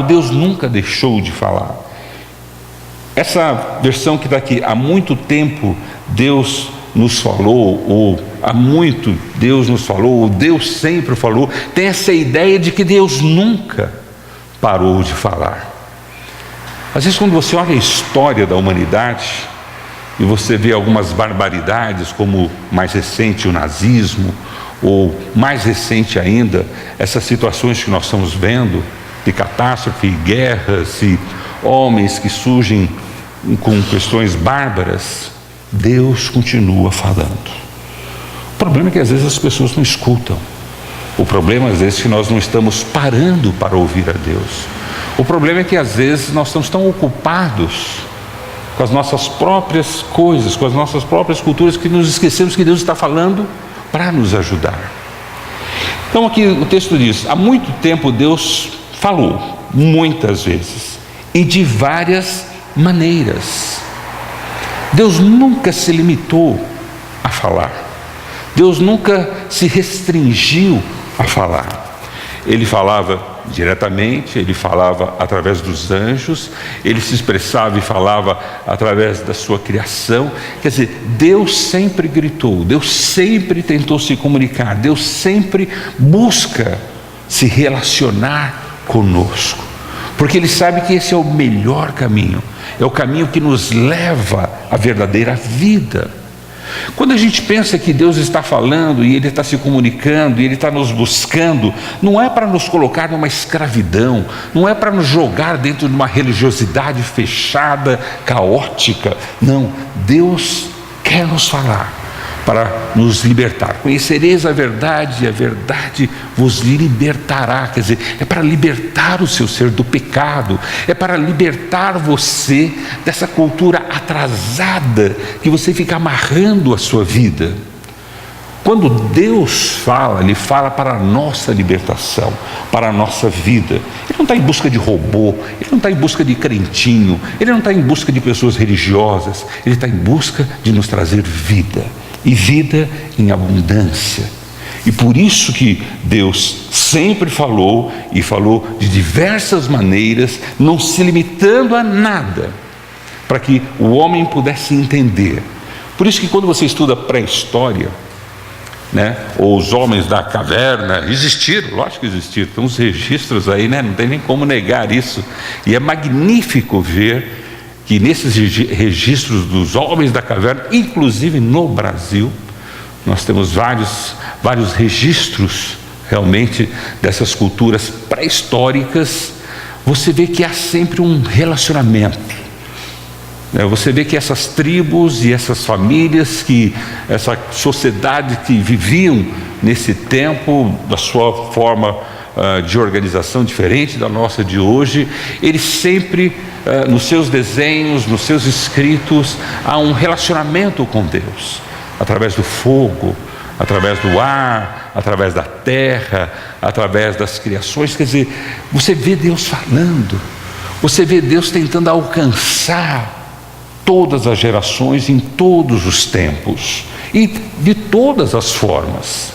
Deus nunca deixou de falar. Essa versão que está aqui, há muito tempo Deus nos falou, ou há muito Deus nos falou, ou Deus sempre falou, tem essa ideia de que Deus nunca parou de falar. Às vezes, quando você olha a história da humanidade e você vê algumas barbaridades, como mais recente o nazismo, ou mais recente ainda essas situações que nós estamos vendo de catástrofe, guerras e homens que surgem com questões bárbaras, Deus continua falando. O problema é que às vezes as pessoas não escutam. O problema às vezes é que nós não estamos parando para ouvir a Deus. O problema é que às vezes nós estamos tão ocupados com as nossas próprias coisas, com as nossas próprias culturas, que nos esquecemos que Deus está falando para nos ajudar. Então aqui o texto diz: há muito tempo Deus falou, muitas vezes, e de várias maneiras. Deus nunca se limitou a falar. Deus nunca se restringiu a falar. Ele falava diretamente, ele falava através dos anjos, ele se expressava e falava através da sua criação. Quer dizer, Deus sempre gritou, Deus sempre tentou se comunicar, Deus sempre busca se relacionar conosco, porque Ele sabe que esse é o melhor caminho, é o caminho que nos leva à verdadeira vida. Quando a gente pensa que Deus está falando e Ele está se comunicando e Ele está nos buscando, não é para nos colocar numa escravidão, não é para nos jogar dentro de uma religiosidade fechada, caótica. Não, Deus quer nos falar para nos libertar. Conhecereis a verdade e a verdade vos libertará. Quer dizer, é para libertar o seu ser do pecado, é para libertar você dessa cultura atrasada que você fica amarrando a sua vida. Quando Deus fala, Ele fala para a nossa libertação, para a nossa vida. Ele não está em busca de robô, Ele não está em busca de crentinho, Ele não está em busca de pessoas religiosas, Ele está em busca de nos trazer vida, e vida em abundância. E por isso que Deus sempre falou, e falou de diversas maneiras, não se limitando a nada, para que o homem pudesse entender. Por isso que quando você estuda pré-história, né, ou os homens da caverna, existiram, lógico que existiram, tem uns registros aí, né, não tem nem como negar isso, e é magnífico ver que nesses registros dos homens da caverna, inclusive no Brasil, nós temos vários registros realmente dessas culturas pré-históricas. Você vê que há sempre um relacionamento. Você vê que essas tribos e essas famílias, que essa sociedade que viviam nesse tempo, da sua forma de organização diferente da nossa de hoje, eles sempre, nos seus desenhos, nos seus escritos, há um relacionamento com Deus, através do fogo, através do ar, através da terra, através das criações. Quer dizer, você vê Deus falando, você vê Deus tentando alcançar todas as gerações, em todos os tempos e de todas as formas.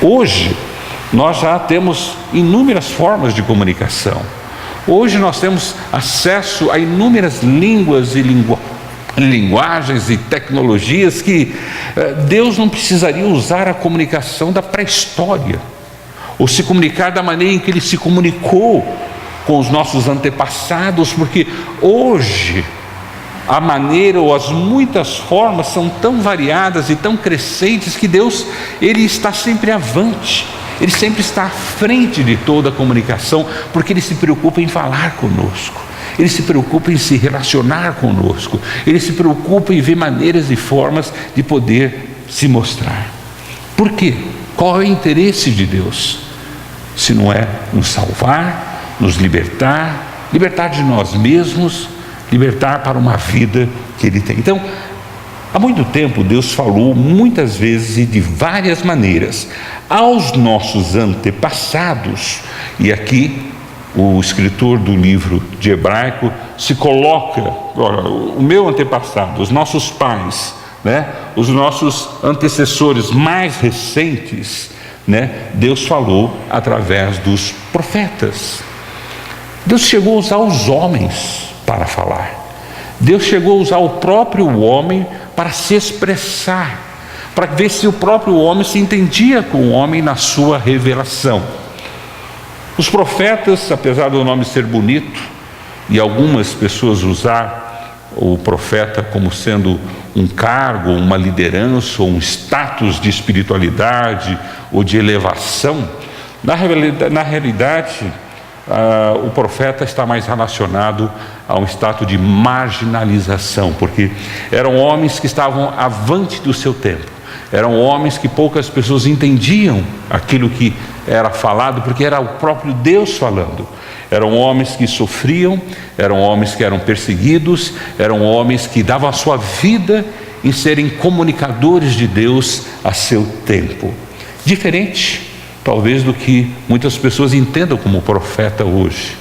Hoje nós já temos inúmeras formas de comunicação. Hoje nós temos acesso a inúmeras línguas e linguagens e tecnologias que Deus não precisaria usar a comunicação da pré-história, ou se comunicar da maneira em que Ele se comunicou com os nossos antepassados, porque hoje a maneira ou as muitas formas são tão variadas e tão crescentes que Deus, Ele está sempre avante, Ele sempre está à frente de toda a comunicação, porque Ele se preocupa em falar conosco, Ele se preocupa em se relacionar conosco, Ele se preocupa em ver maneiras e formas de poder se mostrar. Por quê? Qual é o interesse de Deus? Se não é nos salvar, nos libertar, libertar de nós mesmos, libertar para uma vida que Ele tem. Então, há muito tempo Deus falou muitas vezes e de várias maneiras aos nossos antepassados, e aqui o escritor do livro de Hebraico se coloca, o meu antepassado, os nossos pais, né, os nossos antecessores mais recentes, né, Deus falou através dos profetas. Deus chegou a usar os homens para falar. Deus chegou a usar o próprio homem para se expressar, para ver se o próprio homem se entendia com o homem na sua revelação. Os profetas, apesar do nome ser bonito, e algumas pessoas usar o profeta como sendo um cargo, uma liderança, ou um status de espiritualidade ou de elevação, na realidade, o profeta está mais relacionado a um status de marginalização, porque eram homens que estavam avante do seu tempo. Eram homens que poucas pessoas entendiam aquilo que era falado, porque era o próprio Deus falando. Eram homens que sofriam, eram homens que eram perseguidos, eram homens que davam a sua vida em serem comunicadores de Deus a seu tempo. Diferente, talvez, do que muitas pessoas entendam como profeta hoje,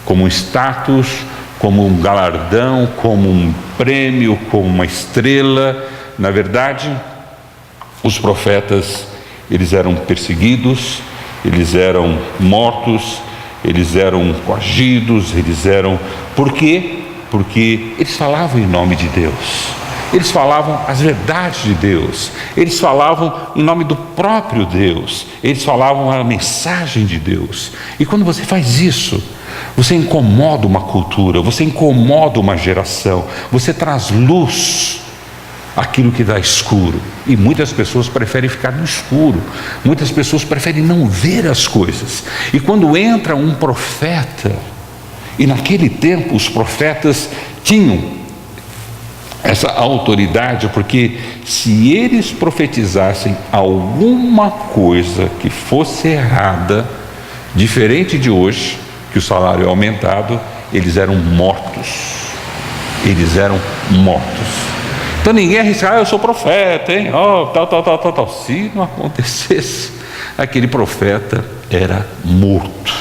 como um status, como um galardão, como um prêmio, como uma estrela. Na verdade, os profetas, eles eram perseguidos, eles eram mortos, eles eram coagidos, eles eram... Por quê? Porque eles falavam em nome de Deus, eles falavam as verdades de Deus, eles falavam em nome do próprio Deus, eles falavam a mensagem de Deus. E quando você faz isso, você incomoda uma cultura, você incomoda uma geração, você traz luz aquilo que dá escuro. E muitas pessoas preferem ficar no escuro, muitas pessoas preferem não ver as coisas. E quando entra um profeta, e naquele tempo os profetas tinham essa autoridade, porque se eles profetizassem alguma coisa que fosse errada, diferente de hoje, que o salário é aumentado, eles eram mortos. Eles eram mortos. Então ninguém arriscava, eu sou profeta, hein? Tal. Se não acontecesse, aquele profeta era morto.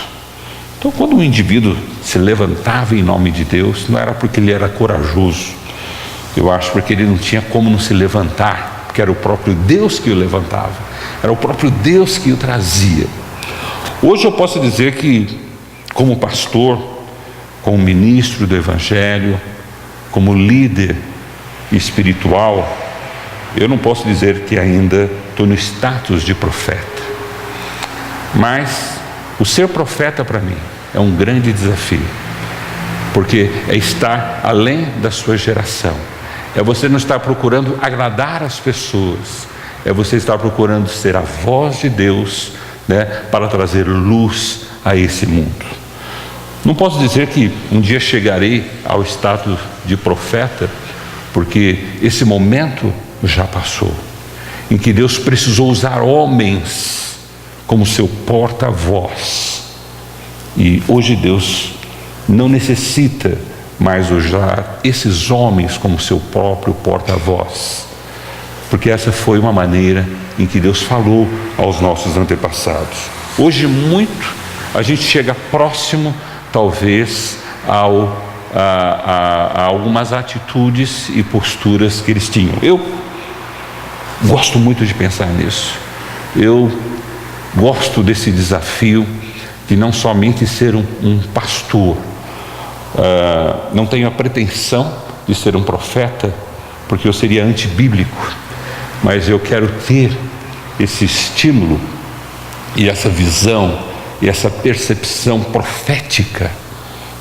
Então quando um indivíduo se levantava em nome de Deus, não era porque ele era corajoso, eu acho porque ele não tinha como não se levantar, porque era o próprio Deus que o levantava, era o próprio Deus que o trazia. Hoje eu posso dizer que, como pastor, como ministro do Evangelho, como líder espiritual, eu não posso dizer que ainda estou no status de profeta, mas o ser profeta para mim é um grande desafio, porque é estar além da sua geração, é você não estar procurando agradar as pessoas, é você estar procurando ser a voz de Deus, né, para trazer luz a esse mundo. Não posso dizer que um dia chegarei ao status de profeta, porque esse momento já passou, em que Deus precisou usar homens como seu porta-voz. E hoje Deus não necessita mais usar esses homens como seu próprio porta-voz, porque essa foi uma maneira em que Deus falou aos nossos antepassados. Hoje muito a gente chega próximo, talvez, a algumas atitudes e posturas que eles tinham. Eu gosto muito de pensar nisso. Eu gosto desse desafio de não somente ser um pastor. Não tenho a pretensão de ser um profeta, porque eu seria antibíblico, mas eu quero ter esse estímulo e essa visão e essa percepção profética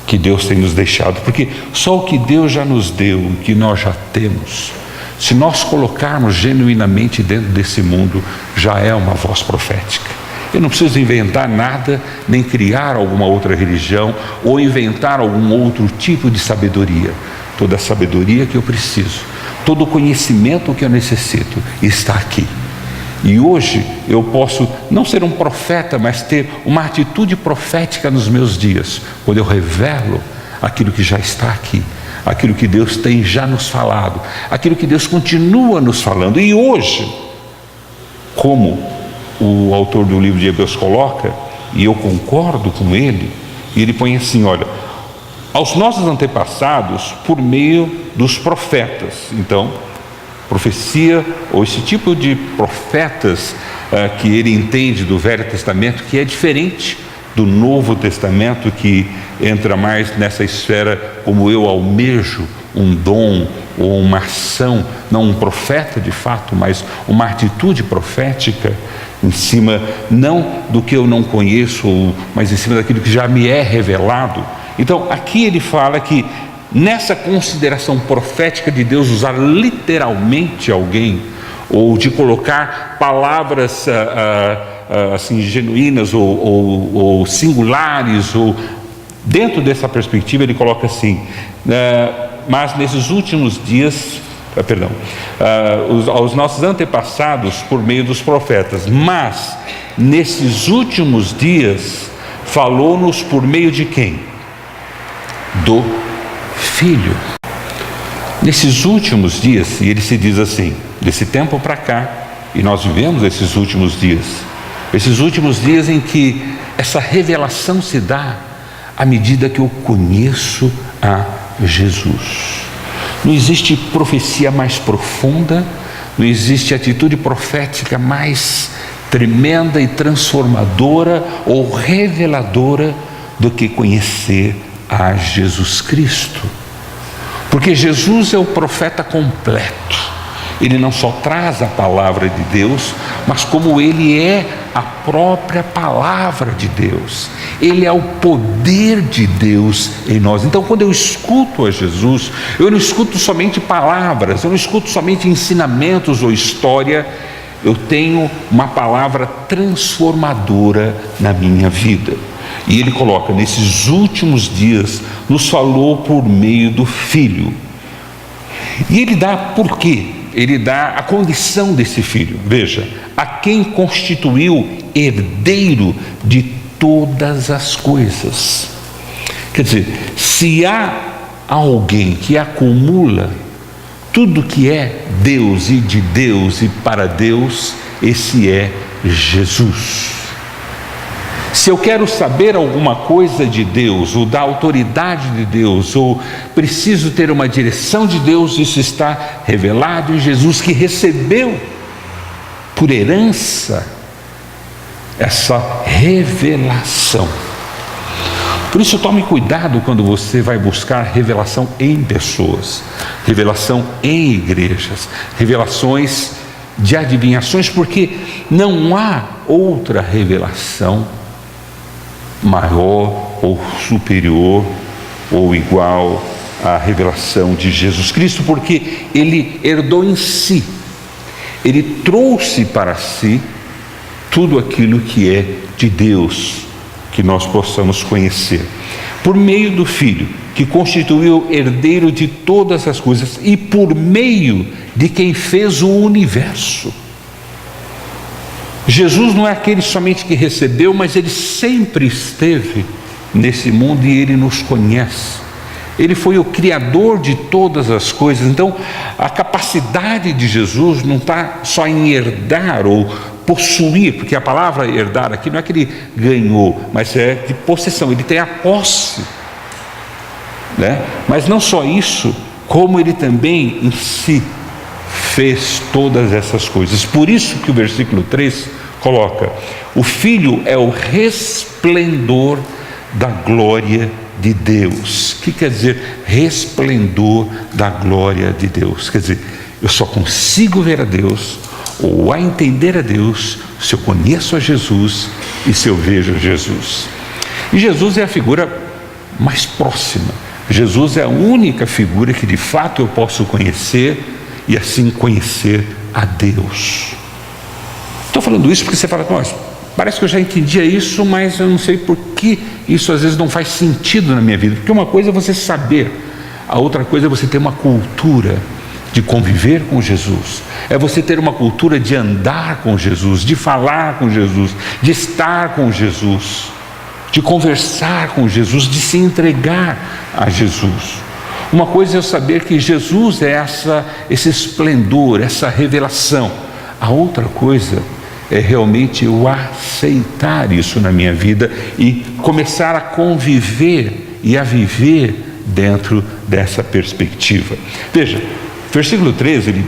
que Deus tem nos deixado, porque só o que Deus já nos deu, o que nós já temos, se nós colocarmos genuinamente dentro desse mundo, já é uma voz profética. Eu não preciso inventar nada, nem criar alguma outra religião, ou inventar algum outro tipo de sabedoria. Toda a sabedoria que eu preciso, todo o conhecimento que eu necessito, está aqui. E hoje eu posso não ser um profeta, mas ter uma atitude profética nos meus dias, quando eu revelo aquilo que já está aqui, aquilo que Deus tem já nos falado, aquilo que Deus continua nos falando. E hoje, como o autor do livro de Hebreus coloca, e eu concordo com ele, e ele põe assim, olha, aos nossos antepassados por meio dos profetas. Então, profecia, ou esse tipo de profetas que ele entende do Velho Testamento, que é diferente do Novo Testamento que entra mais nessa esfera, como eu almejo um dom ou uma ação, não um profeta de fato, mas uma atitude profética em cima não do que eu não conheço, mas em cima daquilo que já me é revelado. Então aqui ele fala que nessa consideração profética de Deus usar literalmente alguém, ou de colocar palavras assim genuínas ou singulares, ou dentro dessa perspectiva ele coloca assim, mas nesses últimos dias, aos nossos antepassados por meio dos profetas, mas nesses últimos dias falou-nos por meio de quem? Do Filho. Nesses últimos dias, e ele se diz assim, desse tempo para cá, e nós vivemos esses últimos dias em que essa revelação se dá à medida que eu conheço a Jesus. Não existe profecia mais profunda, não existe atitude profética mais tremenda e transformadora ou reveladora do que conhecer a Jesus Cristo. Porque Jesus é o profeta completo. Ele não só traz a palavra de Deus, mas como ele é a própria palavra de Deus. Ele é o poder de Deus em nós. Então, quando eu escuto a Jesus, eu não escuto somente palavras, eu não escuto somente ensinamentos ou história, eu tenho uma palavra transformadora na minha vida. E ele coloca, nesses últimos dias, nos falou por meio do Filho. E ele dá por quê? Ele dá a condição desse Filho. Veja, a quem constituiu herdeiro de todas as coisas. Quer dizer, se há alguém que acumula tudo que é Deus e de Deus e para Deus, esse é Jesus. Se eu quero saber alguma coisa de Deus, ou da autoridade de Deus, ou preciso ter uma direção de Deus, isso está revelado em Jesus, que recebeu por herança essa revelação. Por isso tome cuidado quando você vai buscar revelação em pessoas, revelação em igrejas, revelações de adivinhações, porque não há outra revelação maior ou superior ou igual à revelação de Jesus Cristo, porque ele herdou em si, ele trouxe para si tudo aquilo que é de Deus, que nós possamos conhecer, por meio do Filho, que constituiu herdeiro de todas as coisas, e por meio de quem fez o universo. Jesus não é aquele somente que recebeu, mas ele sempre esteve nesse mundo e ele nos conhece. Ele foi o Criador de todas as coisas. Então, a capacidade de Jesus não está só em herdar ou possuir, porque a palavra herdar aqui não é que ele ganhou, mas é de possessão, ele tem a posse, né? Mas não só isso, como ele também em si fez todas essas coisas. Por isso que o versículo 3 coloca: o Filho é o resplendor da glória de Deus. O que quer dizer resplendor da glória de Deus? Quer dizer, eu só consigo ver a Deus ou a entender a Deus se eu conheço a Jesus e se eu vejo Jesus. E Jesus é a figura mais próxima. Jesus é a única figura que de fato eu posso conhecer e assim conhecer a Deus. Estou falando isso porque você fala, mas parece que eu já entendia isso, mas eu não sei por que isso às vezes não faz sentido na minha vida. Porque uma coisa é você saber, a outra coisa é você ter uma cultura de conviver com Jesus, é você ter uma cultura de andar com Jesus, de falar com Jesus, de estar com Jesus, de conversar com Jesus, de se entregar a Jesus. Uma coisa é eu saber que Jesus é esse esplendor, essa revelação. A outra coisa é realmente eu aceitar isso na minha vida e começar a conviver e a viver dentro dessa perspectiva. Veja, versículo 13, ele